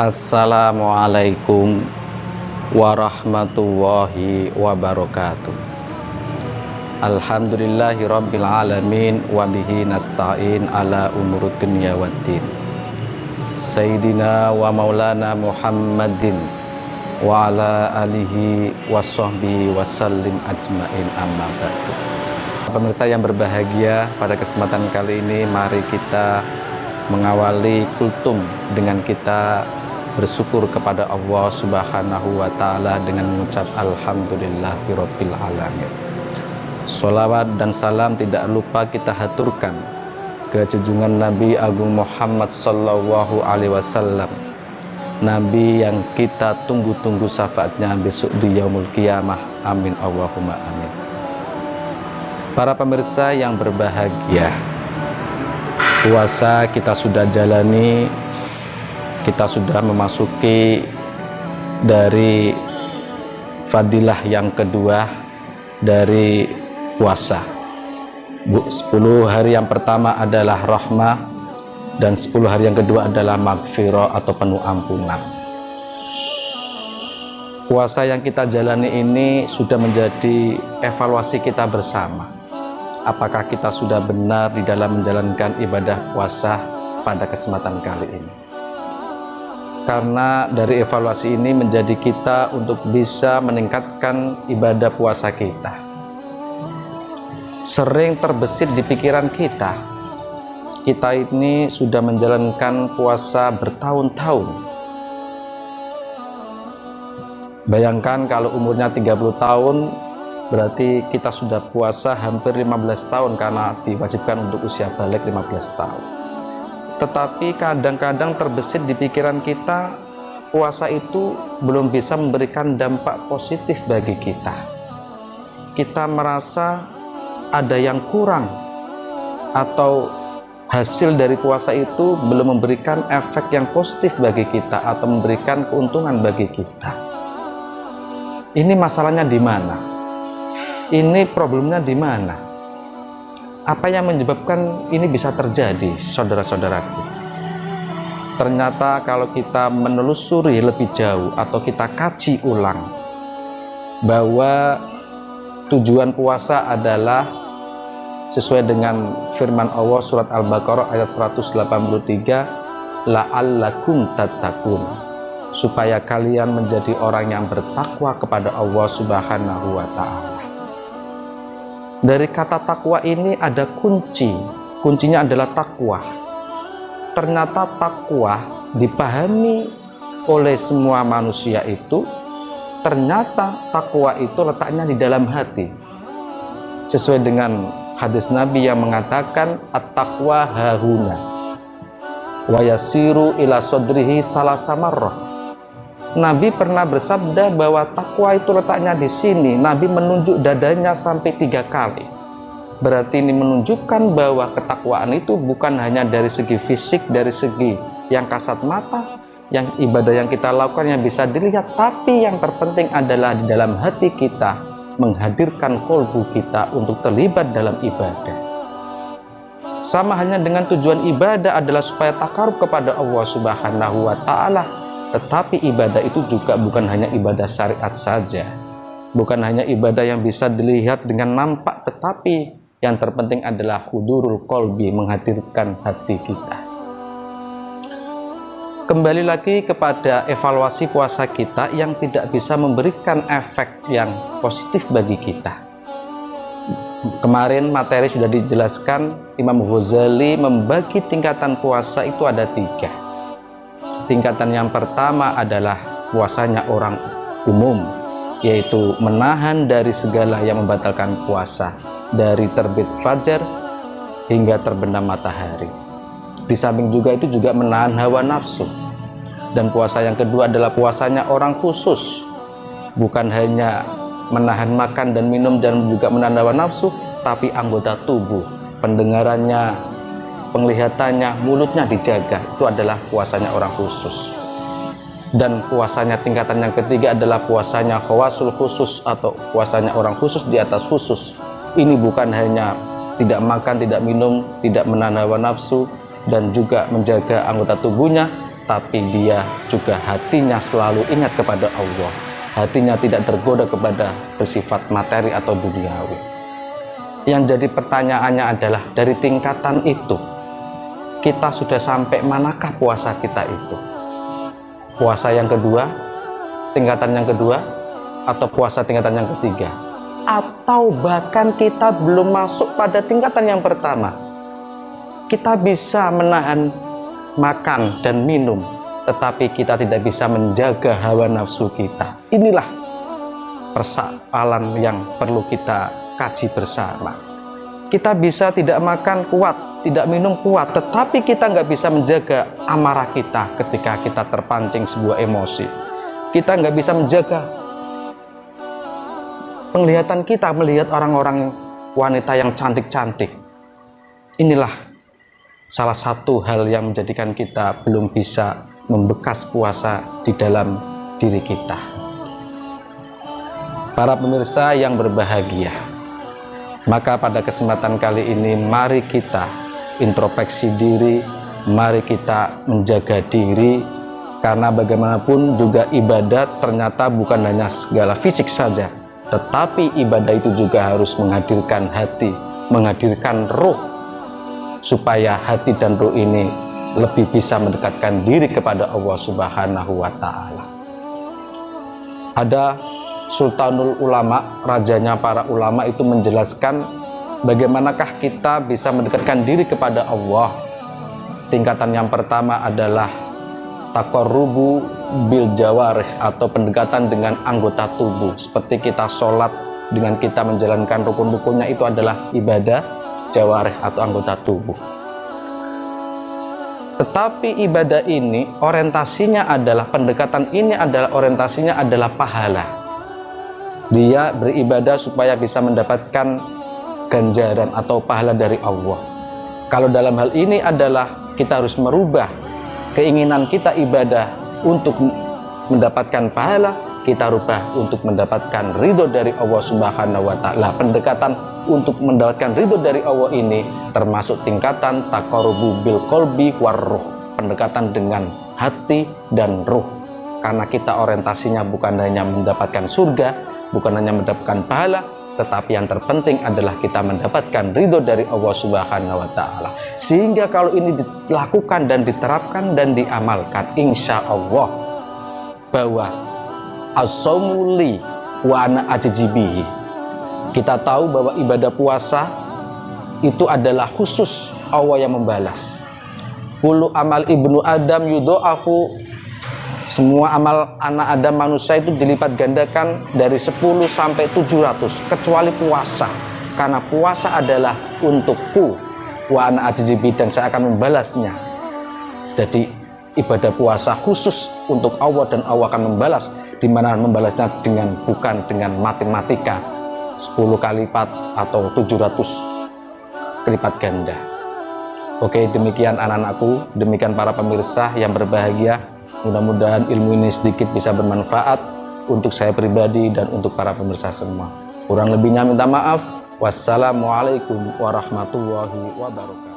Assalamualaikum warahmatullahi wabarakatuh. Alhamdulillahi rabbil alamin wa bihi nasta'in ala umurud dunya waddin. Sayyidina wa maulana Muhammadin wa ala alihi wa sahbihi wa sallim ajmain, amma ba'du. Pemirsa yang berbahagia, pada kesempatan kali ini mari kita mengawali kultum dengan kita bersyukur kepada Allah Subhanahu wa Ta'ala dengan mengucap Alhamdulillahirabbil alamin. Sholawat dan salam tidak lupa kita haturkan ke junjungan Nabi Agung Muhammad Sallallahu Alaihi Wasallam, Nabi yang kita tunggu-tunggu syafaatnya besok di yaumul qiyamah. Amin Allahumma amin. Para pemirsa yang berbahagia, puasa kita sudah jalani, kita sudah memasuki dari fadilah yang kedua dari puasa. 10 hari yang pertama adalah rahmah dan 10 hari yang kedua adalah maghfirah atau penuh ampunan. Puasa yang kita jalani ini sudah menjadi evaluasi kita bersama. Apakah kita sudah benar di dalam menjalankan ibadah puasa pada kesempatan kali ini? Karena dari evaluasi ini menjadi kita untuk bisa meningkatkan ibadah puasa kita. Sering terbesit di pikiran kita ini sudah menjalankan puasa bertahun-tahun. Bayangkan kalau umurnya 30 tahun, berarti kita sudah puasa hampir 15 tahun karena diwajibkan untuk usia balik 15 tahun. Tetapi kadang-kadang terbesit di pikiran kita, puasa itu belum bisa memberikan dampak positif bagi kita. Kita merasa ada yang kurang, atau hasil dari puasa itu belum memberikan efek yang positif bagi kita atau memberikan keuntungan bagi kita. Ini masalahnya di mana? Ini problemnya di mana? Apa yang menyebabkan ini bisa terjadi, saudara-saudaraku? Ternyata kalau kita menelusuri lebih jauh atau kita kaji ulang, bahwa tujuan puasa adalah sesuai dengan firman Allah surat Al-Baqarah ayat 183, la'allakum tattaqun, supaya kalian menjadi orang yang bertakwa kepada Allah Subhanahu wa Ta'ala. Dari kata takwa ini ada kuncinya adalah takwa. Ternyata takwa dipahami oleh semua manusia itu, ternyata takwa itu letaknya di dalam hati. Sesuai dengan hadis Nabi yang mengatakan at-taqwa hahuna wa yasiru ila sodrihi salasa marrah. Nabi pernah bersabda bahwa takwa itu letaknya di sini. Nabi menunjuk dadanya sampai 3 kali. Berarti ini menunjukkan bahwa ketakwaan itu bukan hanya dari segi fisik, dari segi yang kasat mata, yang ibadah yang kita lakukan yang bisa dilihat, tapi yang terpenting adalah di dalam hati kita, menghadirkan kolbu kita untuk terlibat dalam ibadah. Sama hanya dengan tujuan ibadah adalah supaya takarub kepada Allah Subhanahu wa Ta'ala. Tetapi ibadah itu juga bukan hanya ibadah syariat saja, bukan hanya ibadah yang bisa dilihat dengan nampak, tetapi yang terpenting adalah hudurul qalbi, menghadirkan hati kita. Kembali lagi kepada evaluasi puasa kita yang tidak bisa memberikan efek yang positif bagi kita. Kemarin materi sudah dijelaskan, Imam Ghazali membagi tingkatan puasa itu ada 3. Tingkatan yang pertama adalah puasanya orang umum, yaitu menahan dari segala yang membatalkan puasa, dari terbit fajar hingga terbenam matahari. Di samping juga itu juga menahan hawa nafsu. Dan puasa yang kedua adalah puasanya orang khusus, bukan hanya menahan makan dan minum dan juga menahan hawa nafsu, tapi anggota tubuh, pendengarannya, penglihatannya, mulutnya dijaga. Itu adalah puasanya orang khusus. Dan puasanya tingkatan yang ketiga adalah puasanya khawasul khusus atau puasanya orang khusus di atas khusus. Ini bukan hanya tidak makan, tidak minum, tidak menahan hawa nafsu, dan juga menjaga anggota tubuhnya, tapi dia juga hatinya selalu ingat kepada Allah. Hatinya tidak tergoda kepada bersifat materi atau duniawi. Yang jadi pertanyaannya adalah, dari tingkatan itu kita sudah sampai manakah puasa kita itu? Puasa yang kedua, tingkatan yang kedua, atau puasa tingkatan yang ketiga? Atau bahkan kita belum masuk pada tingkatan yang pertama? Kita bisa menahan makan dan minum, tetapi kita tidak bisa menjaga hawa nafsu kita. Inilah persoalan yang perlu kita kaji bersama. Kita bisa tidak makan kuat, tidak minum kuat, tetapi kita nggak bisa menjaga amarah kita ketika kita terpancing sebuah emosi. Kita nggak bisa menjaga penglihatan kita melihat orang-orang wanita yang cantik-cantik. Inilah salah satu hal yang menjadikan kita belum bisa membekas puasa di dalam diri kita. Para pemirsa yang berbahagia, maka pada kesempatan kali ini mari kita introspeksi diri, mari kita menjaga diri, karena bagaimanapun juga ibadah ternyata bukan hanya segala fisik saja, tetapi ibadah itu juga harus menghadirkan hati, menghadirkan ruh, supaya hati dan ruh ini lebih bisa mendekatkan diri kepada Allah Subhanahu wa Ta'ala. Ada Sultanul Ulama, rajanya para ulama, itu menjelaskan bagaimanakah kita bisa mendekatkan diri kepada Allah. Tingkatan yang pertama adalah taqarrubu bil jawarih, atau pendekatan dengan anggota tubuh. Seperti kita sholat, dengan kita menjalankan rukun-rukunnya, itu adalah ibadah jawarih atau anggota tubuh. Tetapi ibadah ini orientasinya adalah, pendekatan ini adalah orientasinya adalah pahala. Dia beribadah supaya bisa mendapatkan ganjaran atau pahala dari Allah. Kalau dalam hal ini adalah kita harus merubah keinginan kita ibadah untuk mendapatkan pahala, kita rubah untuk mendapatkan ridho dari Allah Subhanahu wa Ta'ala. Pendekatan untuk mendapatkan ridho dari Allah ini termasuk tingkatan taqarrubu bil qalbi war ruh, pendekatan dengan hati dan ruh. Karena kita orientasinya bukan hanya mendapatkan surga, bukan hanya mendapatkan pahala, tetapi yang terpenting adalah kita mendapatkan ridho dari Allah Subhanahu wa Ta'ala. Sehingga kalau ini dilakukan dan diterapkan dan diamalkan, insya Allah bahwa as-saumu li wa ana ajzi bihi. Kita tahu bahwa ibadah puasa itu adalah khusus Allah yang membalas. Kullu amal ibnu Adam yudha'afu, semua amal anak Adam manusia itu dilipat gandakan dari 10 sampai 700 kecuali puasa. Karena puasa adalah untukku, wa ana ajzi bihi, dan saya akan membalasnya. Jadi ibadah puasa khusus untuk Allah dan Allah akan membalas, di mana membalasnya dengan bukan dengan matematika 10 kali lipat atau 700 lipat ganda. Oke, demikian anak-anakku, demikian para pemirsa yang berbahagia. Mudah-mudahan ilmu ini sedikit bisa bermanfaat untuk saya pribadi dan untuk para pemirsa semua. Kurang lebihnya minta maaf. Wassalamualaikum warahmatullahi wabarakatuh.